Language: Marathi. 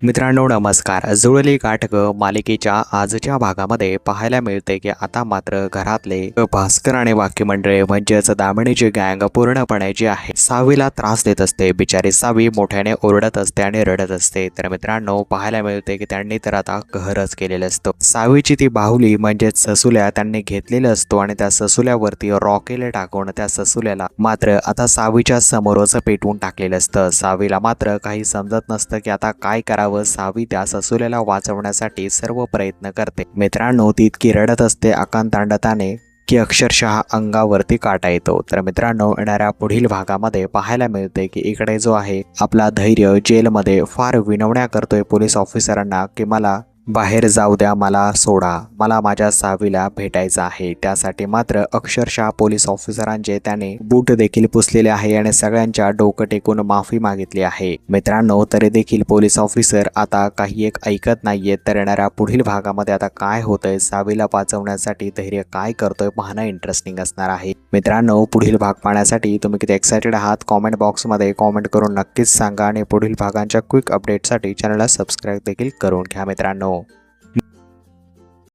मित्रांनो नमस्कार. जुळली गाठ मालिकेच्या आजच्या भागामध्ये पाहायला मिळते की आता मात्र घरातले भास्कर आणि बाकी मंडळी म्हणजेच दामिनीची गँग पूर्णपणे जी आहे सावीला त्रास देत असते. बिचारी सावी मोठ्याने ओरडत असते आणि रडत असते. तर मित्रांनो पाहायला मिळते की त्यांनी तर आता कहरच केलेलं असतं. सावीची ती बाहुली म्हणजेच ससुल्या त्यांनी घेतलेलं असतो आणि त्या ससुल्यावरती रॉकेल टाकून त्या ससुल्याला मात्र आता सावीच्या समोरच पेटवून टाकलेलं असतं. सावीला मात्र काही समजत नसतं की आता काय करावं. सावी त्या ससुल्याला वाचवण्यासाठी सर्व प्रयत्न करते. मित्रांनो ती इतकी रडत असते आकांतांडताने की अक्षरशः अंगावरती काटा येतो. तर मित्रांनो येणाऱ्या पुढील भागामध्ये पाहायला मिळते की इकडे जो आहे आपला धैर्य जेलमध्ये फार विनवण्या करतोय पोलीस ऑफिसरांना की मला बाहेर जाऊ द्या, मला सोडा, मला माझ्या सावीला भेटायचं आहे. त्यासाठी मात्र अक्षरशः पोलीस ऑफिसरांचे त्याने बूट देखील पुसलेले आहे आणि सगळ्यांच्या डोकं टेकून माफी मागितली आहे. मित्रांनो तरी देखील पोलीस ऑफिसर आता काही एक ऐकत नाहीयेत. तर येणाऱ्या पुढील भागामध्ये आता काय होतंय, सावीला वाचवण्यासाठी धैर्य काय करतोय पाहणं इंटरेस्टिंग असणार आहे. मित्रांनो पुढील भाग पाहण्यासाठी तुम्ही किती एक्सायटेड आहात कॉमेंट बॉक्समध्ये कॉमेंट करून नक्कीच सांगा आणि पुढील भागांच्या क्विक अपडेटसाठी चॅनलला सबस्क्राईब देखील करून घ्या मित्रांनो.